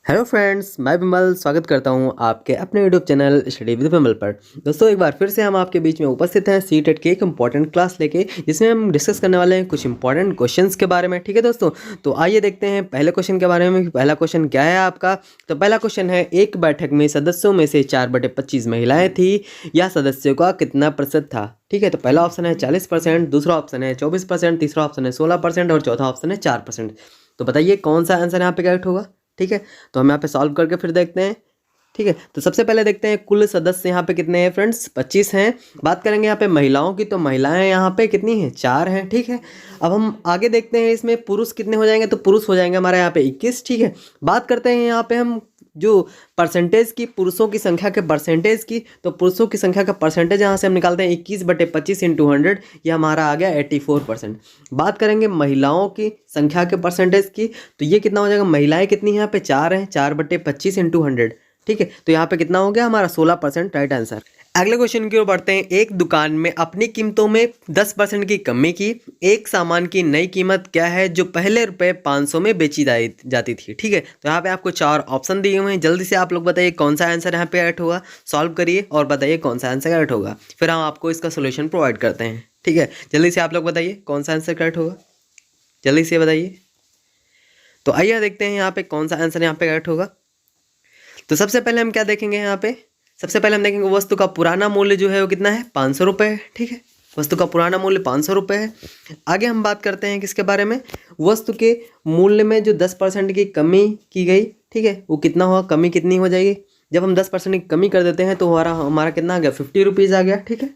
Hello friends, मैं विमल स्वागत करता हूं आपके अपने यूट्यूब चैनल स्टडी विद विमल पर। दोस्तों, एक बार फिर से हम आपके बीच में उपस्थित हैं सीटेट की एक इंपॉर्टेंट क्लास लेके, जिसमें हम डिस्कस करने वाले हैं कुछ इंपॉर्टेंट क्वेश्चंस के बारे में। ठीक है दोस्तों, तो आइए देखते हैं पहले क्वेश्चन के बारे में। पहला क्वेश्चन क्या है आपका? तो पहला क्वेश्चन है, एक बैठक में सदस्यों में से 4/25 महिलाएं थी, या सदस्यों का कितना प्रतिशत था? ठीक है, तो पहला ऑप्शन है 40%, दूसरा ऑप्शन है 24%, तीसरा ऑप्शन है 16% और चौथा ऑप्शन है 4%। तो बताइए कौन सा आंसर यहाँ पे करेक्ट होगा। ठीक है, तो हम यहाँ पे सॉल्व करके फिर देखते हैं। ठीक है, तो सबसे पहले देखते हैं कुल सदस्य यहाँ पे कितने हैं फ्रेंड्स, 25 हैं। बात करेंगे यहाँ पे महिलाओं की, तो महिलाएं यहाँ पे कितनी हैं, 4 हैं। ठीक है, अब हम आगे देखते हैं इसमें पुरुष कितने हो जाएंगे, तो पुरुष हो जाएंगे हमारे यहाँ पे 21। ठीक है, बात करते हैं यहाँ पे हम जो परसेंटेज की, पुरुषों की संख्या के परसेंटेज की, तो पुरुषों की संख्या का परसेंटेज यहाँ से हम निकालते हैं 21/25 × 100, ये हमारा आ गया 84%। बात करेंगे महिलाओं की संख्या के परसेंटेज की, तो ये कितना हो जाएगा, महिलाएं कितनी हैं यहाँ पे 4 हैं, 4/25 × 100। ठीक है, तो यहाँ पे कितना हो गया हमारा 16%, राइट आंसर। अगले क्वेश्चन की ओर बढ़ते हैं। एक दुकान में अपनी कीमतों में 10% की कमी की, एक सामान की नई कीमत क्या है जो पहले रुपए 500 में बेची जाती थी? ठीक है, तो यहाँ पे आपको 4 ऑप्शन दिए हुए हैं। जल्दी से आप लोग बताइए कौन सा आंसर यहाँ पे करेक्ट होगा। सॉल्व करिए और बताइए कौन सा आंसर करेक्ट होगा, फिर हम आपको इसका सोल्यूशन प्रोवाइड करते हैं। ठीक है, जल्दी से आप लोग बताइए कौन सा आंसर करेक्ट होगा, जल्दी से बताइए। तो आइए देखते हैं यहाँ पे कौन सा आंसर यहाँ पे करेक्ट होगा। तो सबसे पहले हम क्या देखेंगे यहाँ पे, सबसे पहले हम देखेंगे वस्तु का पुराना मूल्य जो है वो कितना है, 500 रुपये है। ठीक है, वस्तु का पुराना मूल्य 500 रुपये है। आगे हम बात करते हैं किसके बारे में, वस्तु के मूल्य में जो 10% की कमी की गई, ठीक है, वो कितना हुआ, कमी कितनी हो जाएगी। जब हम 10% की कमी कर देते हैं तो हमारा कितना आ गया, 50 रुपीज़ आ गया। ठीक है,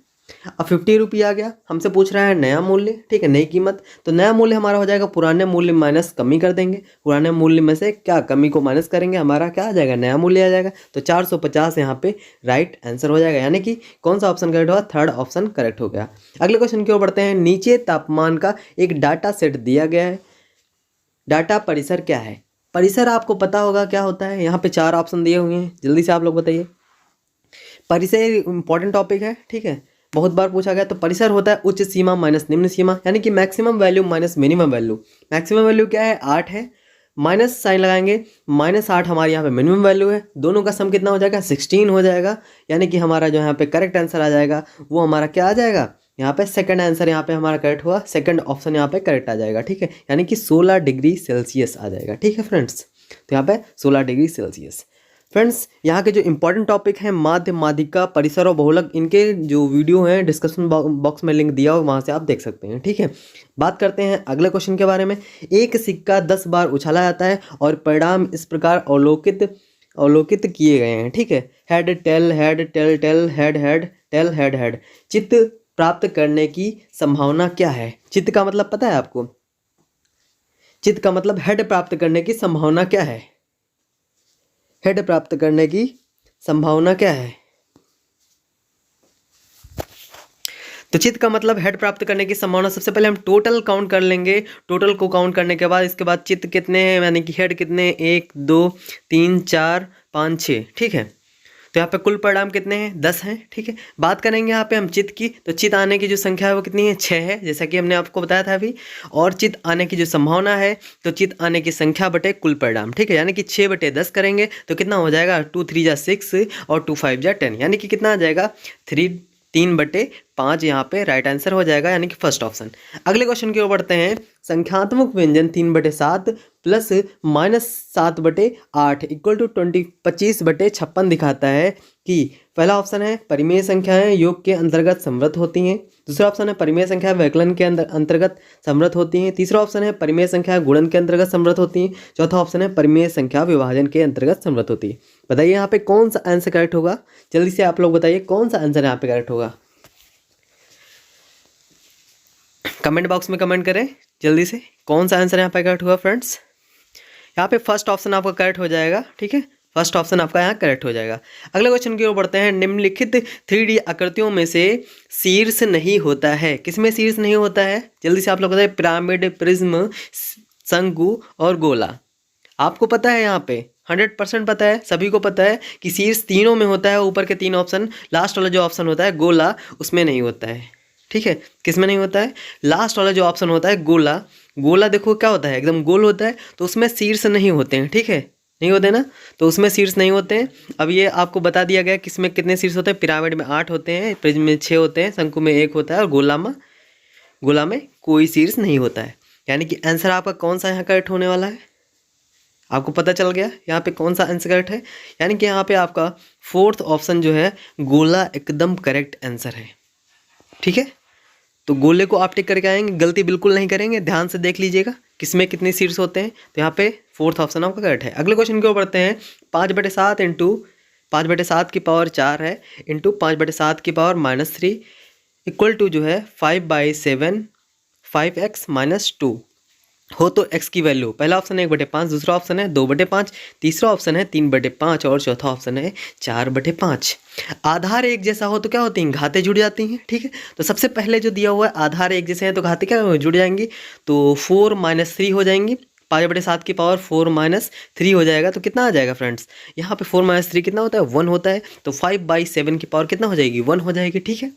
अब 50 रुपये आ गया, हमसे पूछ रहा है नया मूल्य। ठीक है, नई कीमत, तो नया मूल्य हमारा हो जाएगा पुराने मूल्य माइनस कमी कर देंगे। पुराने मूल्य में से क्या कमी को माइनस करेंगे, हमारा क्या आ जाएगा, नया मूल्य आ जाएगा। तो 450 यहाँ पे राइट आंसर हो जाएगा, यानी कि कौन सा ऑप्शन करेक्ट होगा, थर्ड ऑप्शन करेक्ट हो गया। अगले क्वेश्चन की ओर बढ़ते हैं। नीचे तापमान का एक डाटा सेट दिया गया है, डाटा परिसर क्या है? परिसर आपको पता होगा क्या होता है, यहाँ पे 4 ऑप्शन दिए हुए हैं, जल्दी से आप लोग बताइए। परिसर इंपॉर्टेंट टॉपिक है, ठीक है, बहुत बार पूछा गया। तो परिसर होता है उच्च सीमा माइनस निम्न सीमा, यानी कि maximum value minus minimum value. Maximum value क्या है, 8 है, माइनस साइन लगाएंगे, -8 हमारे यहाँ पे मिनिमम वैल्यू है। दोनों का सम कितना हो जाएगा, 16 हो जाएगा, यानी कि हमारा जो यहाँ पे करेक्ट आंसर आ जाएगा वो हमारा क्या आ जाएगा, यहाँ पे सेकंड आंसर यहाँ पे हमारा करेक्ट हुआ, सेकंड ऑप्शन यहाँ पे करेक्ट आ जाएगा। ठीक है, यानी कि 16 डिग्री सेल्सियस आ जाएगा। ठीक है फ्रेंड्स, तो यहाँ पे 16 डिग्री सेल्सियस। फ्रेंड्स, यहाँ के जो इंपॉर्टेंट टॉपिक हैं माध्य, माध्यिका, परिसर और बहुलक, इनके जो वीडियो हैं डिस्क्रिप्शन बॉक्स में लिंक दिया हो, वहाँ से आप देख सकते हैं। ठीक है, बात करते हैं अगले क्वेश्चन के बारे में। एक सिक्का 10 बार उछाला जाता है और परिणाम इस प्रकार अवलोकित किए गए हैं। ठीक है, head tail head tail tail head head tail head head. चित्त प्राप्त करने की संभावना क्या है? चित्त का मतलब पता है आपको, चित्त का मतलब हेड प्राप्त करने की संभावना क्या है, हेड प्राप्त करने की संभावना क्या है? तो चित्त का मतलब हेड प्राप्त करने की संभावना, सबसे पहले हम टोटल काउंट कर लेंगे। टोटल को काउंट करने के बाद इसके बाद चित्त कितने हैं, यानी कि हेड कितने, 1 2 3 4 5 6। ठीक है, तो यहाँ पे कुल परिणाम कितने हैं, 10 हैं। ठीक है, बात करेंगे यहाँ पे हम चित्त की, तो चित्त आने की जो संख्या है वो कितनी है, 6 है, जैसा कि हमने आपको बताया था अभी। और चित्त आने की जो संभावना है, तो चित्त आने की संख्या बटे कुल परिणाम। ठीक है, यानी कि 6/10 करेंगे तो कितना हो जाएगा, 2 3 जा 6 और 2 5 जा 10, यानी कि कितना आ जाएगा, 3/5 यहाँ पे राइट आंसर हो जाएगा, यानी कि फर्स्ट ऑप्शन। अगले क्वेश्चन की ओर बढ़ते हैं। संख्यात्मक व्यंजन 3/7 प्लस -7/8 इक्वल टू 25/56 दिखाता है कि पहला ऑप्शन है परिमेय संख्याएं योग के अंतर्गत समृद्ध होती हैं, दूसरा ऑप्शन है परिमेय संख्या व्यवकलन के अंतर्गत समृद्ध होती हैं, तीसरा ऑप्शन है परिमेय संख्या गुणन के अंतर्गत समृद्ध होती हैं, चौथा ऑप्शन है परिमेय संख्या विभाजन के अंतर्गत समृद्ध होती है। बताइए यहाँ पे कौन सा आंसर करेक्ट होगा, जल्दी से आप लोग बताइए कौन सा आंसर यहाँ पे करेक्ट होगा। कमेंट बॉक्स में कमेंट करें जल्दी से, कौन सा आंसर यहाँ पे करेक्ट हुआ फ्रेंड्स। यहाँ पे फर्स्ट ऑप्शन आपका करेक्ट हो जाएगा। ठीक है, फर्स्ट ऑप्शन आपका यहाँ करेक्ट हो जाएगा। अगले क्वेश्चन की ओर बढ़ते हैं। निम्नलिखित 3D आकृतियों में से शीर्ष नहीं होता है, किसमें शीर्ष नहीं होता है, जल्दी से आप लोग बताइए। पिरामिड, प्रिज्म, शंकु और गोला। आपको पता है, यहाँ पे 100% पता है, सभी को पता है कि शीर्ष तीनों में होता है, ऊपर के 3 ऑप्शन, लास्ट वाला जो ऑप्शन होता है गोला, उसमें नहीं होता है। ठीक है, किसमें नहीं होता है, लास्ट वाला जो ऑप्शन होता है गोला। गोला देखो क्या होता है, एकदम गोल होता है, तो उसमें शीर्ष नहीं होते हैं। ठीक है, नहीं होते ना, तो उसमें सीड्स नहीं होते हैं। अब ये आपको बता दिया गया किसमें कितने सीड्स होते हैं। पिरामिड में 8 होते हैं, प्रिज्म में 6 होते हैं, शंकु में 1 होता है और गोला में कोई सीड्स नहीं होता है। यानी कि आंसर आपका कौन सा यहाँ करेक्ट होने वाला है, आपको पता चल गया यहाँ पे कौन सा आंसर करेक्ट है। यानी कि यहाँ पे आपका फोर्थ ऑप्शन जो है गोला एकदम करेक्ट आंसर है। ठीक है, तो गोले को आप टिक करके आएंगे, गलती बिल्कुल नहीं करेंगे, ध्यान से देख लीजिएगा किसमें कितने सीड्स होते हैं। तो यहाँ पे फोर्थ ऑप्शन आपका करेक्ट है। अगले क्वेश्चन की ओर बढ़ते हैं। 5/7 इंटू 5/7 की पावर 4 है इंटू 5/7 की पावर -3 इक्वल टू जो है 5/7 5x-2 हो तो x की वैल्यू, पहला ऑप्शन है 1/5, दूसरा ऑप्शन है 2/5, तीसरा ऑप्शन है 3/5 और चौथा ऑप्शन है 4/5। आधार एक जैसा हो तो क्या होती हैं, घातें जुड़ जाती हैं। ठीक है, तो सबसे पहले जो दिया हुआ है आधार एक जैसे हैं तो घातें क्या जुड़ जाएंगी, तो 4 - 3 हो जाएंगी। 5/7 की पावर 4 - 3 हो जाएगा तो कितना आ जाएगा फ्रेंड्स, यहाँ पे 4 - 3 कितना होता है, 1 होता है। तो 5/7 की पावर कितना हो जाएगी, 1 हो जाएगी। ठीक है,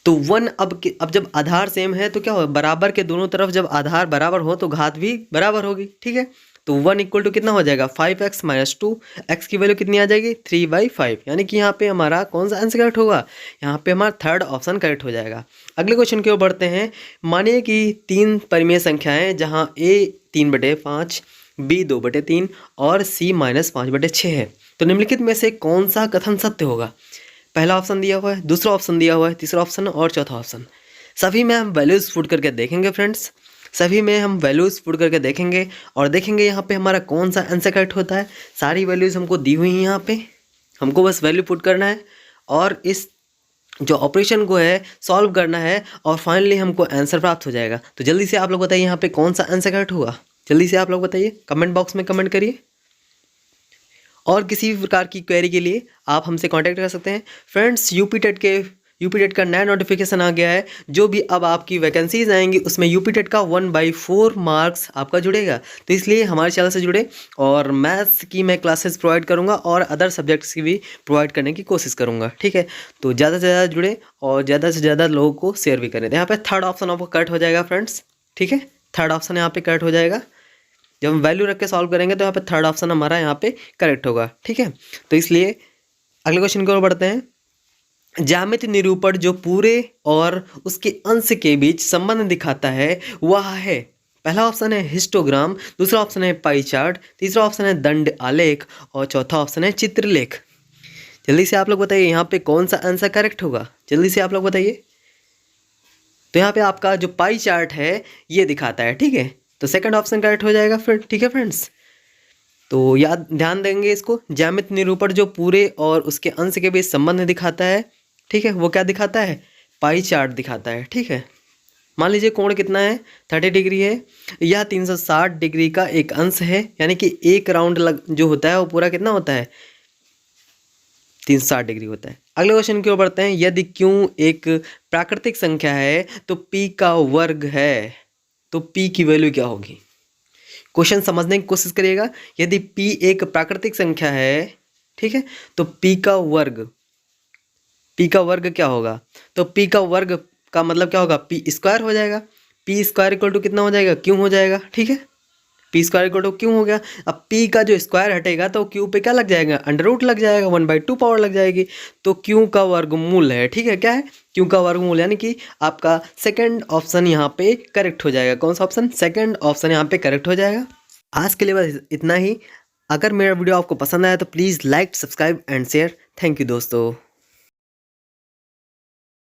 तो 1 अब जब आधार सेम है तो क्या हो, बराबर के दोनों तरफ जब आधार बराबर हो तो घात भी बराबर होगी। ठीक है, तो 1 इक्वल टू कितना हो जाएगा 5x-2, x की वैल्यू कितनी आ जाएगी 3/5। यानी कि यहाँ पे हमारा कौन सा आंसर करेक्ट होगा, यहाँ पे हमारा थर्ड ऑप्शन करेक्ट हो जाएगा। अगले क्वेश्चन की ओर बढ़ते हैं। मानिए कि 3 परिमेय संख्याएं जहाँ a 3/5, b 2/3 और c -5/6 है, तो निम्नलिखित में से कौन सा कथन सत्य होगा। पहला ऑप्शन दिया हुआ है, दूसरा ऑप्शन दिया हुआ है, तीसरा ऑप्शन और चौथा ऑप्शन। सभी में हम वैल्यूज़ पुट करके देखेंगे फ्रेंड्स, सभी में हम वैल्यूज़ पुट करके देखेंगे और देखेंगे यहाँ पे हमारा कौन सा आंसर करेक्ट होता है। सारी वैल्यूज़ हमको दी हुई हैं यहाँ पे, हमको बस वैल्यू पुट करना है और इस जो ऑपरेशन को है सॉल्व करना है और फाइनली हमको आंसर प्राप्त हो जाएगा। तो जल्दी से आप लोग बताइए यहाँ पे कौन सा आंसर करेक्ट होगा, जल्दी से आप लोग बताइए, कमेंट बॉक्स में कमेंट करिए। और किसी भी प्रकार की क्वेरी के लिए आप हमसे कांटेक्ट कर सकते हैं। फ्रेंड्स, यूपी टेट का नया नोटिफिकेशन आ गया है। जो भी अब आपकी वैकेंसीज आएंगी उसमें यूपी टेट का 1/4 मार्क्स आपका जुड़ेगा, तो इसलिए हमारे चैनल से जुड़े। और मैथ्स की मैं क्लासेस प्रोवाइड करूंगा और अदर सब्जेक्ट्स की भी प्रोवाइड करने की कोशिश करूंगा। ठीक है, तो ज़्यादा से ज़्यादा जुड़े और ज़्यादा से ज़्यादा लोगों को शेयर भी करें। तो यहाँ पे थर्ड ऑप्शन आपको कट हो जाएगा फ्रेंड्स। ठीक है, थर्ड ऑप्शन यहाँ पे कट हो जाएगा। जब हम वैल्यू रख के सॉल्व करेंगे तो यहाँ पे थर्ड ऑप्शन हमारा यहाँ पे करेक्ट होगा। ठीक है, तो इसलिए अगले क्वेश्चन की ओर बढ़ते हैं। ज्यामिति निरूपण जो पूरे और उसके अंश के बीच संबंध दिखाता है वह है, पहला ऑप्शन है हिस्टोग्राम, दूसरा ऑप्शन है पाई चार्ट, तीसरा ऑप्शन है दंड आलेख और चौथा ऑप्शन है चित्रलेख। जल्दी से आप लोग बताइए यहाँ पे कौन सा आंसर करेक्ट होगा, जल्दी से आप लोग बताइए। तो यहाँ पे आपका जो पाई चार्ट है ये दिखाता है। ठीक है, तो सेकंड ऑप्शन करेक्ट हो जाएगा फिर। ठीक है फ्रेंड्स, तो याद ध्यान देंगे इसको, ज्यामिति निरूपण जो पूरे और उसके अंश के बीच संबंध दिखाता है। ठीक है, वो क्या दिखाता है, पाई चार्ट दिखाता है। ठीक है, मान लीजिए कोण कितना है 30 डिग्री है, यह 360 डिग्री का एक अंश है, यानी कि एक राउंड जो होता है वो पूरा कितना होता है 360 डिग्री होता है। अगले क्वेश्चन की ओर बढ़ते हैं। यदि क्यों एक प्राकृतिक संख्या है तो p का वर्ग है, तो p की वैल्यू क्या होगी। क्वेश्चन समझने की कोशिश करिएगा। यदि p एक प्राकृतिक संख्या है, ठीक है, तो p का वर्ग क्या होगा, तो p का वर्ग का मतलब क्या होगा, p स्क्वायर हो जाएगा। p स्क्वायर इक्वल टू कितना हो जाएगा, क्यों हो जाएगा। ठीक है, p स्क्वायर इक्वल टू क्यों हो गया। अब p का जो स्क्वायर हटेगा तो q पे क्या लग जाएगा, अंडर रूट लग जाएगा, 1/2 पावर लग जाएगी। तो q का वर्गमूल है। ठीक है, क्या है, q का वर्गमूल, यानी कि आपका सेकंड ऑप्शन यहाँ पे करेक्ट हो जाएगा। कौन सा ऑप्शन, सेकंड ऑप्शन यहाँ पे करेक्ट हो जाएगा। आज के लिए बस इतना ही। अगर मेरा वीडियो आपको पसंद आया तो please like, subscribe and share. Thank you दोस्तों।